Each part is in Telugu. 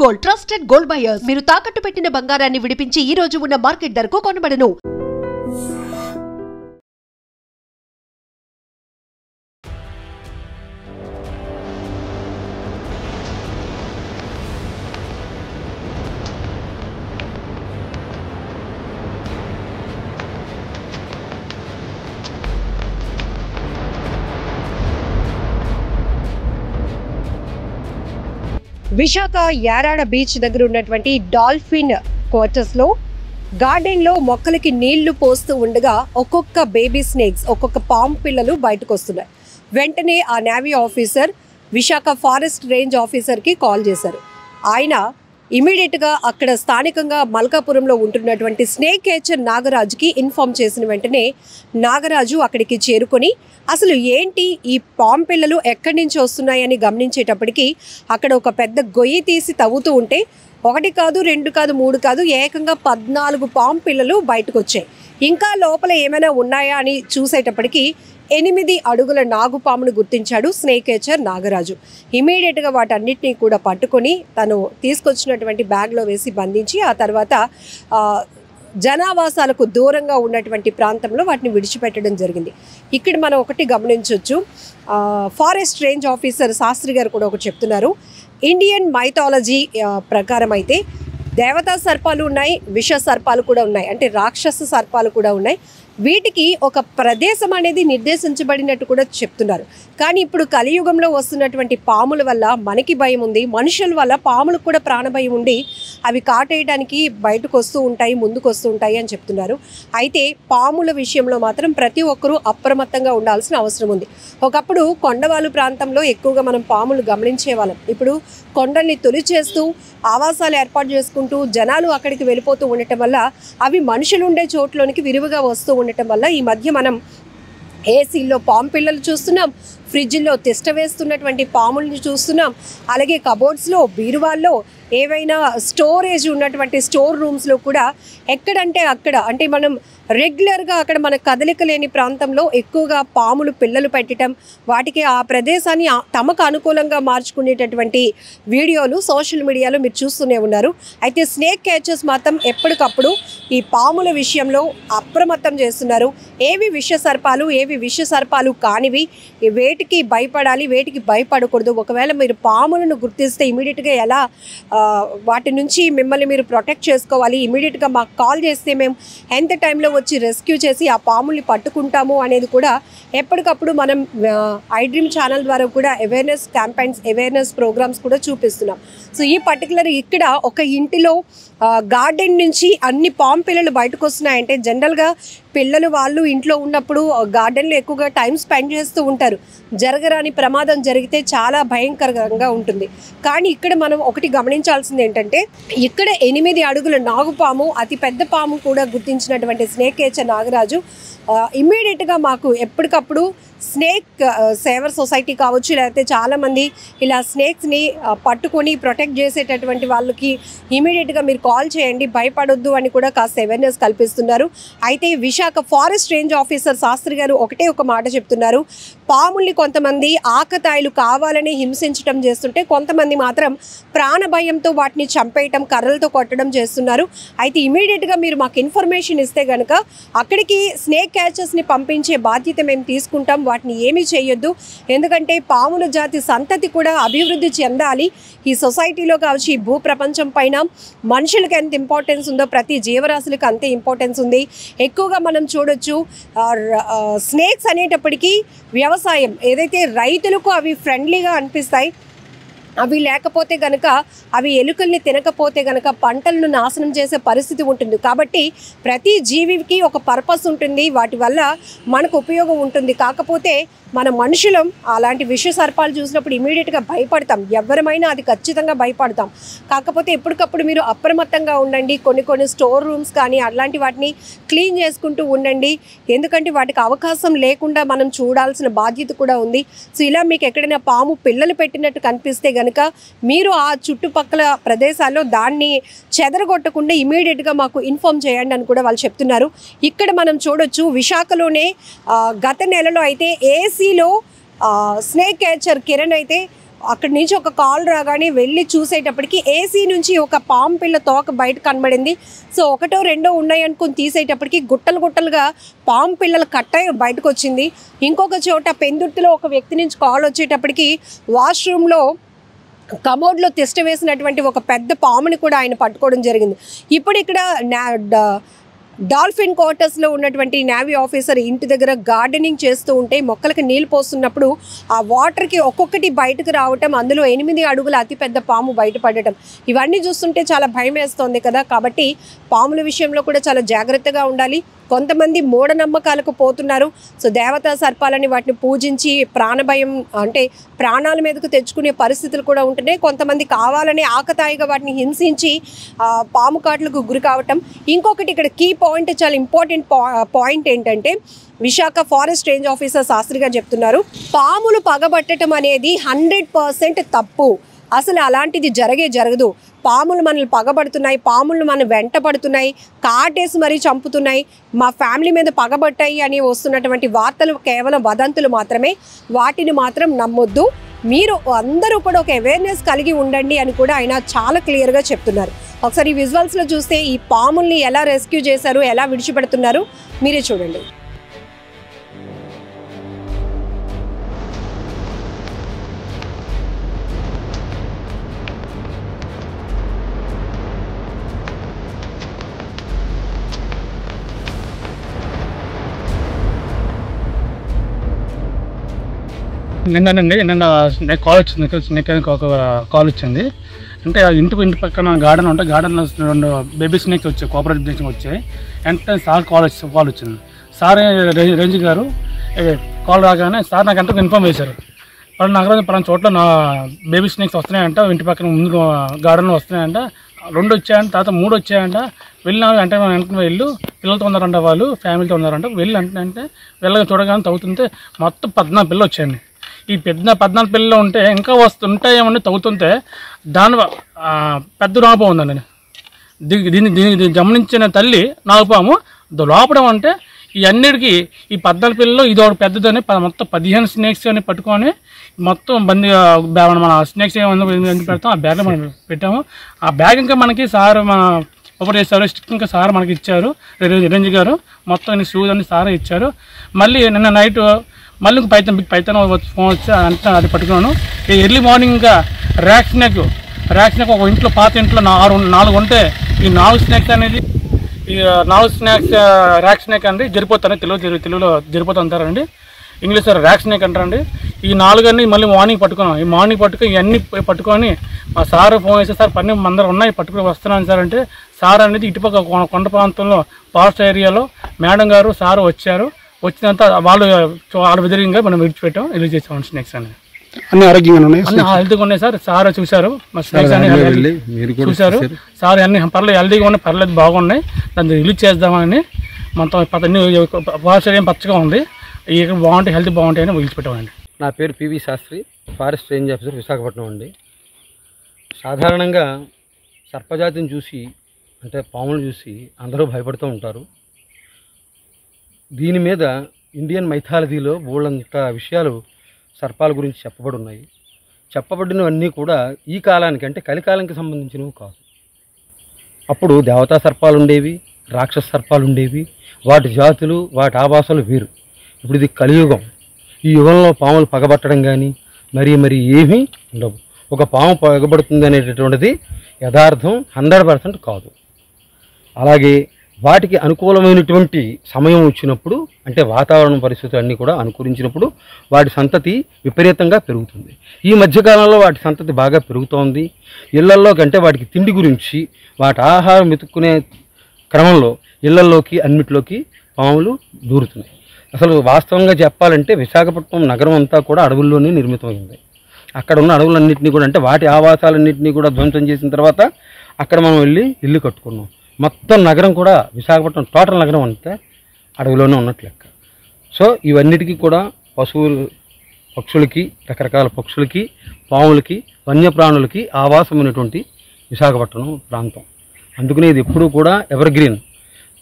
గోల్డ్ ట్రస్టెడ్ గోల్డ్ బయర్స్ మీరు తాకట్టు పెట్టిన బంగారాన్ని విడిపించి ఈ రోజు ఉన్న మార్కెట్ ధరకు కొనబడను. విశాఖ యారాడ బీచ్ దగ్గర ఉన్నటువంటి డాల్ఫిన్ క్వార్టర్స్ లో గార్డెన్ లో మొక్కలకి నీళ్లు పోస్తూ ఉండగా ఒక్కొక్క బేబీ స్నేక్స్, ఒక్కొక్క పాము పిల్లలు బయటకు వస్తున్నాయి. వెంటనే ఆ navy officer Visakha forest range ఆఫీసర్కి కాల్ చేశారు. ఆయన ఇమీడియట్గా అక్కడ స్థానికంగా మల్కాపురంలో ఉంటున్నటువంటి స్నేక్ కేచర్ నాగరాజుకి ఇన్ఫామ్ చేసిన వెంటనే నాగరాజు అక్కడికి చేరుకొని అసలు ఏంటి ఈ పాము పిల్లలు ఎక్కడి నుంచి వస్తున్నాయని గమనించేటప్పటికి అక్కడ ఒక పెద్ద గొయ్యి తీసి తవ్వుతూ ఉంటే 1 కాదు 2 కాదు 3 కాదు ఏకంగా 14 పాము పిల్లలు బయటకు వచ్చాయి. ఇంకా లోపల ఏమైనా ఉన్నాయా అని చూసేటప్పటికి 8 అడుగుల నాగుపామును గుర్తించాడు స్నేక్ కేచర్ నాగరాజు. ఇమీడియట్గా వాటన్నిటినీ కూడా పట్టుకొని తను తీసుకొచ్చినటువంటి బ్యాగ్లో వేసి బంధించి ఆ తర్వాత జనావాసాలకు దూరంగా ఉన్నటువంటి ప్రాంతంలో వాటిని విడిచిపెట్టడం జరిగింది. ఇక్కడ మనం ఒకటి గమనించవచ్చు, ఫారెస్ట్ రేంజ్ ఆఫీసర్ శాస్త్రి గారు కూడా ఒకటి చెప్తున్నారు. ఇండియన్ మైథాలజీ ప్రకారం అయితే దేవతా సర్పాలు ఉన్నాయి, విష సర్పాలు కూడా ఉన్నాయి, అంటే రాక్షస సర్పాలు కూడా ఉన్నాయి. వీటికి ఒక ప్రదేశం అనేది నిర్దేశించబడినట్టు కూడా చెప్తున్నారు. కానీ ఇప్పుడు కలియుగంలో వస్తున్నటువంటి పాముల వల్ల మనకి భయం ఉంది, మనుషుల వల్ల పాములకు కూడా ప్రాణభయం ఉండి అవి కాటేయడానికి బయటకు వస్తూ ఉంటాయి, ముందుకు వస్తూ ఉంటాయి అని చెప్తున్నారు. అయితే పాముల విషయంలో మాత్రం ప్రతి ఒక్కరూ అప్రమత్తంగా ఉండాల్సిన అవసరం ఉంది. ఒకప్పుడు కొండవాలు ప్రాంతంలో ఎక్కువగా మనం పాములు గమనించే వాళ్ళం. ఇప్పుడు కొండల్ని తొలిచేస్తూ ఆవాసాలు ఏర్పాటు చేసుకుంటూ జనాలు అక్కడికి వెళ్ళిపోతూ ఉండటం వల్ల అవి మనుషులు ఉండే చోట్లోనికి విరివిగా వస్తూ ఉండటం వల్ల ఈ మధ్య మనం ఏసీల్లో పాము పిల్లలు చూస్తున్నాం, ఫ్రిడ్జ్లో తిష్ట వేస్తున్నటువంటి పాముల్ని చూస్తున్నాం, అలాగే కబోర్డ్స్లో బీరువాల్లో ఏవైనా స్టోరేజ్ ఉన్నటువంటి స్టోర్ రూమ్స్లో కూడా ఎక్కడంటే అక్కడ, అంటే మనం రెగ్యులర్గా అక్కడ మన కదలిక లేని ప్రాంతంలో ఎక్కువగా పాములు పిల్లలు పెట్టడం, వాటికి ఆ ప్రదేశాన్ని తమకు అనుకూలంగా మార్చుకునేటటువంటి వీడియోలు సోషల్ మీడియాలో మీరు చూస్తూనే ఉన్నారు. అయితే స్నేక్ క్యాచర్స్ మాత్రం ఎప్పటికప్పుడు ఈ పాముల విషయంలో అప్రమత్తం చేస్తున్నారు. ఏవి విష సర్పాలు, ఏవి విష సర్పాలు కానివి, వేటికి భయపడాలి, వేటికి భయపడకూడదు, ఒకవేళ మీరు పాములను గుర్తిస్తే ఇమీడియట్గా ఎలా వాటి నుంచి మిమ్మల్ని మీరు ప్రొటెక్ట్ చేసుకోవాలి, ఇమీడియట్గా మాకు కాల్ చేస్తే మేము ఎంత టైంలో వచ్చి రెస్క్యూ చేసి ఆ పాముల్ని పట్టుకుంటాము అనేది కూడా ఎప్పటికప్పుడు మనం ఐ డ్రీమ్ ఛానల్ ద్వారా కూడా అవేర్నెస్ క్యాంపెయిన్స్, అవేర్నెస్ ప్రోగ్రామ్స్ కూడా చూపిస్తున్నాం. సో ఈ పర్టికులర్ ఇక్కడ ఒక ఇంటిలో గార్డెన్ నుంచి అన్ని పాము పిల్లలు బయటకు వస్తున్నాయంటే జనరల్గా పిల్లలు వాళ్ళు ఇంట్లో ఉన్నప్పుడు గార్డెన్లో ఎక్కువగా టైం స్పెండ్ చేస్తూ ఉంటారు. జరగరాని ప్రమాదం జరిగితే చాలా భయంకరంగా ఉంటుంది. కానీ ఇక్కడ మనం ఒకటి గమనించాల్సింది ఏంటంటే ఇక్కడ 8 అడుగుల నాగుపాము, అతి పెద్ద పాము కూడా గుర్తించినటువంటి స్నేక్ కేచర్ నాగరాజు ఇమ్మీడియట్గా మాకు ఎప్పటికప్పుడు స్నేక్ సేవర్ సొసైటీ కావచ్చు, లేకపోతే చాలామంది ఇలా స్నేక్స్ని పట్టుకొని ప్రొటెక్ట్ చేసేటటువంటి వాళ్ళకి ఇమీడియట్గా మీరు కాల్ చేయండి, భయపడొద్దు అని కూడా కాస్త అవేర్నెస్ కల్పిస్తున్నారు. అయితే Visakha forest range officer Sastri గారు ఒకటే ఒక మాట చెప్తున్నారు, పాముల్ని కొంతమంది ఆకతాయిలు కావాలని హింసించడం చేస్తుంటే కొంతమంది మాత్రం ప్రాణభయంతో వాటిని చంపేయటం, కర్రలతో కొట్టడం చేస్తున్నారు. అయితే ఇమీడియట్గా మీరు మాకు ఇన్ఫర్మేషన్ ఇస్తే కనుక అక్కడికి స్నేక్ క్యాచర్స్ని పంపించే బాధ్యత మేము తీసుకుంటాం, వాటిని ఏమీ చేయొద్దు. ఎందుకంటే పాముల జాతి సంతతి కూడా అభివృద్ధి చెందాలి. ఈ సొసైటీలో కావచ్చు, ఈ భూ ప్రపంచం పైన మనుషులకు ఎంత ఇంపార్టెన్స్ ఉందో ప్రతి జీవరాశులకు అంతే ఇంపార్టెన్స్ ఉంది. ఎక్కువగా మనం చూడొచ్చు స్నేక్స్ అనేటప్పటికీ వ్యవసాయం ఏదైతే రైతులకు అవి ఫ్రెండ్లీగా అనిపిస్తాయి, అవి లేకపోతే కనుక అవి ఎలుకల్ని తినకపోతే కనుక పంటలను నాశనం చేసే పరిస్థితి ఉంటుంది. కాబట్టి ప్రతి జీవికి ఒక పర్పస్ ఉంటుంది, వాటి వల్ల మనకు ఉపయోగం ఉంటుంది. కాకపోతే మన మనుషులం అలాంటి విష సర్పాలు చూసినప్పుడు ఇమీడియట్గా భయపడతాం, ఎవరమైనా అది ఖచ్చితంగా భయపడతాం. కాకపోతే ఎప్పటికప్పుడు మీరు అప్రమత్తంగా ఉండండి, కొన్ని స్టోర్ రూమ్స్ కానీ అలాంటి వాటిని క్లీన్ చేసుకుంటూ ఉండండి. ఎందుకంటే వాటికి అవకాశం లేకుండా మనం చూడాల్సిన బాధ్యత కూడా ఉంది. సో ఇలా మీకు ఎక్కడైనా పాము పిల్లలు పెట్టినట్టు కనిపిస్తే కనుక మీరు ఆ చుట్టుపక్కల ప్రదేశాల్లో దాన్ని చెదరగొట్టకుండా ఇమీడియట్గా మాకు ఇన్ఫార్మ్ చేయండి అని కూడా వాళ్ళు చెప్తున్నారు. ఇక్కడ మనం చూడొచ్చు విశాఖలోనే గత నెలలో అయితే ఏసీలో స్నేక్ క్యాచర్ కిరణ్ అయితే అక్కడి నుంచి ఒక కాల్ రాగానే వెళ్ళి చూసేటప్పటికి ఏసీ నుంచి ఒక పాము పిల్ల తోక బయట కనబడింది. సో ఒకటో రెండో ఉన్నాయి అనుకుని తీసేటప్పటికి గుట్టలు గుట్టలుగా పాము పిల్లలు కట్టాయి బయటకు వచ్చింది. ఇంకొక చోట పెందుర్తిలో ఒక వ్యక్తి నుంచి కాల్ వచ్చేటప్పటికి వాష్రూమ్లో కమోడ్లో తిష్ట వేసినటువంటి ఒక పెద్ద పాముని కూడా ఆయన పట్టుకోవడం జరిగింది. ఇప్పుడు ఇక్కడ డాల్ఫిన్ క్వార్టర్స్లో ఉన్నటువంటి నేవీ ఆఫీసర్ ఇంటి దగ్గర గార్డెనింగ్ చేస్తూ ఉంటే మొక్కలకి నీళ్ళు పోస్తున్నప్పుడు ఆ వాటర్కి ఒక్కొక్కటి బయటకు రావటం, అందులో 8 అడుగుల అతిపెద్ద పాము బయటపడటం, ఇవన్నీ చూస్తుంటే చాలా భయం వేస్తోంది కదా. కాబట్టి పాముల విషయంలో కూడా చాలా జాగ్రత్తగా ఉండాలి. కొంతమంది మూఢనమ్మకాలకు పోతున్నారు. సో దేవతా సర్పాలని వాటిని పూజించి ప్రాణభయం అంటే ప్రాణాల మీదకు తెచ్చుకునే పరిస్థితులు కూడా ఉంటున్నాయి. కొంతమంది కావాలని ఆకతాయిగా వాటిని హింసించి పాము కాట్లకు గురి కావటం. ఇంకొకటి ఇక్కడ కీ పాయింట్, చాలా ఇంపార్టెంట్ పాయింట్ ఏంటంటే Visakha forest range officer Sastri గారు చెప్తున్నారు, పాములు పగబట్టడం అనేది 100% తప్పు. అసలు అలాంటిది జరగదు. పాములు మనల్ని పగబడుతున్నాయి, పాములు మన వెంట పడుతున్నాయి, కాటేసి మరీ చంపుతున్నాయి, మా ఫ్యామిలీ మీద పగబట్టాయి అని వస్తున్నటువంటి వార్తలు కేవలం వదంతులు మాత్రమే. వాటిని మాత్రం నమ్మొద్దు. మీరు అందరూ కూడా ఒక అవేర్నెస్ కలిగి ఉండండి అని కూడా ఆయన చాలా క్లియర్గా చెప్తున్నారు. ఒకసారి ఈ విజువల్స్లో చూస్తే ఈ పాముల్ని ఎలా రెస్క్యూ చేశారు, ఎలా విడిచిపెడుతున్నారు మీరే చూడండి. నిన్న కాల్ వచ్చింది, స్నేక్ ఒక కాల్ వచ్చింది. అంటే ఇంటి పక్కన గార్డెన్ ఉంటే గార్డెన్లో 2 బేబీ స్నేక్స్ వచ్చాయి, కోఆపరేటివ్ నుంచి వచ్చాయి. వెంటనే సార్ కాల్ వచ్చింది. సార్ రేంజ్ గారు కాల్ రాగానే సార్ నాకు ఎంతకు ఇన్ఫార్మ్ చేశారు. నగరం పలానా చోట్ల నా బేబీ స్నేక్స్ వస్తున్నాయంట, ఇంటి పక్కన ముందు గార్డెన్లో వస్తున్నాయంట, 2 వచ్చాయంట, తర్వాత 3 వచ్చాయంట. వెళ్ళినా వెంటనే వెళ్ళు, పిల్లలతో ఉన్నారంట, వాళ్ళు ఫ్యామిలీతో ఉన్నారంట. వెళ్ళి అంటే వెళ్ళగా చూడగానే తవ్వుతుంటే మొత్తం 14 పిల్లలు వచ్చాయండి. ఈ 14 పిల్లలు ఉంటే ఇంకా ఉంటాయేమని తవ్వుతుంటే దాని పెద్ద నాగుపాము ఉందండి. దీన్ని గమనించిన తల్లి నాగుపాము లోపడం అంటే ఈ అన్నిటికీ ఈ 14 పిల్లలు ఇది ఒకటి పెద్దదని మొత్తం 15 స్నేక్స్ అని పట్టుకొని మొత్తం మన స్నేక్స్ ఏమన్నా పెడతాం, ఆ బ్యాగ్లో మనం పెట్టాము. ఆ బ్యాగ్ ఇంకా మనకి సార్ ఒకటి చేస్తారు, స్టిక్ ఇంకా సార్ మనకి ఇచ్చారు, రేంజ్ గారు మొత్తం షూస్ అన్ని సార్ ఇచ్చారు. మళ్ళీ నిన్న నైట్ మళ్ళీ బిగ్ పైథాన్ ఫోన్ వచ్చి అంతా అది పట్టుకున్నాను. ఎర్లీ మార్నింగ్ ఇంకా ర్యాక్ స్నేక్ ఒక ఇంట్లో పాత ఇంట్లో 4 ఉంటే ఈ 4 స్నేక్స్ అనేది ఈ 4 స్నేక్స్ ర్యాక్ స్నేక్ అండి, జరిపోతారు తెలుగులో జరిపోతా అంటారండి, ఇంగ్లీష్లో ర్యాక్ స్నేక్ అంటారండి. ఈ 4 అన్ని మళ్ళీ మార్నింగ్ పట్టుకున్నాం. ఈ మార్నింగ్ పట్టుకొని ఇవన్నీ పట్టుకొని మా సార్ ఫోన్ చేస్తే సార్ పని అందరూ ఉన్నాయి పట్టుకుని వస్తున్నాను సార్ అంటే, సార్ అనేది ఇటుపక్క కొండ ప్రాంతంలో ఫారెస్ట్ ఏరియాలో మేడం గారు సారు వచ్చారు. వచ్చినంత వాళ్ళ విధంగా మనం విడిచిపెట్టాం, రిలీజ్ చేసాం స్నేక్స్ అనేది. అన్ని ఆరోగ్యంగా ఉన్నాయి, అన్ని హెల్తీగా ఉన్నాయి సార్. సార్ చూశారు మా స్నేక్స్ అన్ని చూశారు సార్, అన్ని పర్లేదు హెల్తీగా ఉన్నాయి, పర్లేదు బాగున్నాయి, దాన్ని రిలీజ్ చేద్దామని మొత్తం ఫారెస్ట్ ఏం పచ్చగా ఉంది, ఇక్కడ బాగుంటాయి, హెల్తీ బాగుంటాయని వదిలిపెట్టామండి. నా పేరు PV Sastri, forest range officer, Visakhapatnam అండి. సాధారణంగా సర్పజాతిని చూసి అంటే పాములు చూసి అందరూ భయపడుతూ ఉంటారు. దీని మీద ఇండియన్ మైథాలజీలో బోల్డంత విషయాలు సర్పాల గురించి చెప్పబడి ఉన్నాయి. చెప్పబడినవన్నీ కూడా ఈ కాలానికి అంటే కలికాలానికి సంబంధించినవి కాదు. అప్పుడు దేవతా సర్పాలు ఉండేవి, రాక్షస సర్పాలు ఉండేవి, వాటి జాతులు వాటి ఆవాసాలు వేరు. ఇప్పుడు ఇది కలియుగం. ఈ యుగంలో పాములు పగబట్టడం కానీ మరి ఏమీ ఉండవు. ఒక పాము పగబడుతుంది అనేటటువంటిది యథార్థం 100% కాదు. అలాగే వాటికి అనుకూలమైనటువంటి సమయం వచ్చినప్పుడు అంటే వాతావరణ పరిస్థితులు అన్నీ కూడా అనుకూలించినప్పుడు వాటి సంతతి విపరీతంగా పెరుగుతుంది. ఈ మధ్యకాలంలో వాటి సంతతి బాగా పెరుగుతోంది. ఇళ్లల్లో కంటే వాటికి తిండి గురించి వాటి ఆహారం వెతుక్కునే క్రమంలో ఇళ్లల్లోకి అన్నిటిలోకి పాములు దూరుతున్నాయి. అసలు వాస్తవంగా చెప్పాలంటే విశాఖపట్నం నగరం అంతా కూడా అడవుల్లోనే నిర్మితమైంది. అక్కడ ఉన్న అడవులన్నింటినీ కూడా అంటే వాటి ఆవాసాలన్నింటినీ కూడా ధ్వంసం చేసిన తర్వాత అక్కడ మనం వెళ్ళి ఇల్లు కట్టుకున్నాం. మొత్తం నగరం కూడా విశాఖపట్నం టోటల్ నగరం అంతా అడవిలోనే ఉన్నట్లు లెక్క. సో ఇవన్నిటికీ కూడా పక్షులకి రకరకాల పక్షులకి పాములకి వన్యప్రాణులకి ఆవాసమైనటువంటి విశాఖపట్నం ప్రాంతం. అందుకనే ఇది ఎప్పుడూ కూడా ఎవర్ గ్రీన్.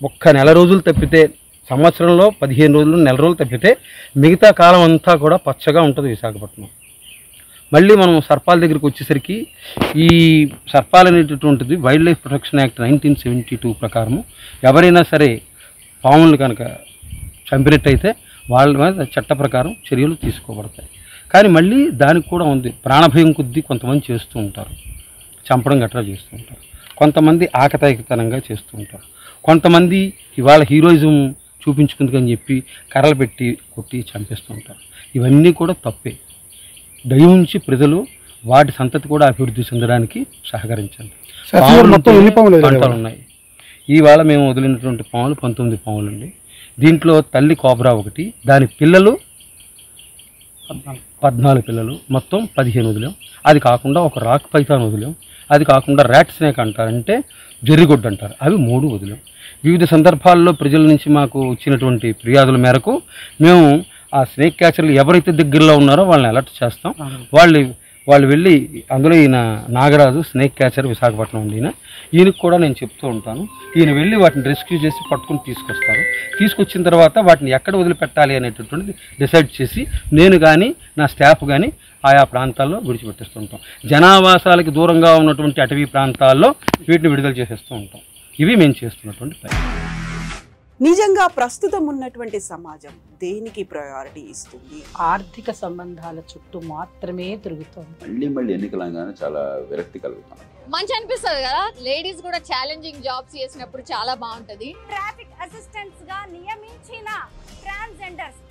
ఒక్క నెల రోజులు తప్పితే సంవత్సరంలో 15 రోజులు నెల రోజులు తప్పితే మిగతా కాలం అంతా కూడా పచ్చగా ఉంటుంది విశాఖపట్నం. మళ్ళీ మనం సర్పాల దగ్గరికి వచ్చేసరికి ఈ సర్పాలు అనేటటువంటిది వైల్డ్ లైఫ్ ప్రొటెక్షన్ యాక్ట్ 1972 ప్రకారము ఎవరైనా సరే పాములను కనుక చంపినట్టయితే వాళ్ళ మీద చట్ట ప్రకారం చర్యలు తీసుకోబడతాయి. కానీ మళ్ళీ దానికి కూడా ఉంది, ప్రాణభయం కొద్దీ కొంతమంది చేస్తూ ఉంటారు, చంపడం గట్రా చేస్తూ ఉంటారు, కొంతమంది ఆకతాయితనంగా చేస్తూ ఉంటారు, కొంతమంది ఇవాళ హీరోయిజం చూపించుకుందుకని చెప్పి కర్రలు పెట్టి కొట్టి చంపేస్తూ ఉంటారు. ఇవన్నీ కూడా తప్పే. దయవుంచి ప్రజలు వాటి సంతతి కూడా అభివృద్ధి చెందడానికి సహకరించండి. పంటలు ఉన్నాయి. ఇవాళ మేము వదిలినటువంటి పాములు 19 పాములు అండి. దీంట్లో తల్లి కోబ్రా ఒకటి, దాని పిల్లలు 14 పిల్లలు, మొత్తం 15 వదిలాం. అది కాకుండా ఒక రాక్ పైథాన్ వదిలాం. అది కాకుండా ర్యాట్ స్నేక్ అంటారంటే జెర్రిగొడ్డు అంటారు, అవి 3 వదిలాం. వివిధ సందర్భాల్లో ప్రజల నుంచి మాకు వచ్చినటువంటి ఫిర్యాదుల మేరకు మేము ఆ స్నేక్ క్యాచర్లు ఎవరైతే దగ్గరలో ఉన్నారో వాళ్ళని అలర్ట్ చేస్తాం. వాళ్ళు వెళ్ళి, అందులో ఈయన నాగరాజు స్నేక్ క్యాచర్ విశాఖపట్నం ఉంది, ఈయనకు కూడా నేను చెప్తూ ఉంటాను. ఈయన వెళ్ళి వాటిని రెస్క్యూ చేసి పట్టుకుని తీసుకొస్తారు. తీసుకొచ్చిన తర్వాత వాటిని ఎక్కడ వదిలిపెట్టాలి అనేటటువంటిది డిసైడ్ చేసి నేను కానీ నా స్టాఫ్ కానీ ఆయా ప్రాంతాల్లో విడిచిపెట్టేస్తుంటాం. జనావాసాలకి దూరంగా ఉన్నటువంటి అటవీ ప్రాంతాల్లో వీటిని విడుదల చేసేస్తూ ఉంటాం. ఇవి మేము చేస్తున్నటువంటి ప్రయత్నం. నిజంగా ప్రస్తుతం ఉన్నటువంటి సమాజం దేనికి ప్రయారిటీ ఇస్తుంది? ఆర్థిక సంబంధాల చుట్టూ మాత్రమే తిరుగుతుంది. మళ్ళీ ఎన్నికలంగానే చాలా విరక్తి కలుగుతాం. మంచి అనిపిస్తుంది కదా, లేడీస్ కూడా ఛాలెంజింగ్ జాబ్స్ చేసినప్పుడు చాలా బాగుంటది. ట్రాఫిక్ అసిస్టెంట్స్ గా నియమించిన ట్రాన్స్జెండర్స్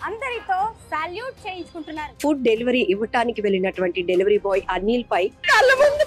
అందరితో సాల్యూట్ చేయించుకుంటున్నారు. ఫుడ్ డెలివరీ ఇవ్వటానికి వెళ్ళినటువంటి డెలివరీ బాయ్ అనిల్ పై కళ్ళ ముందు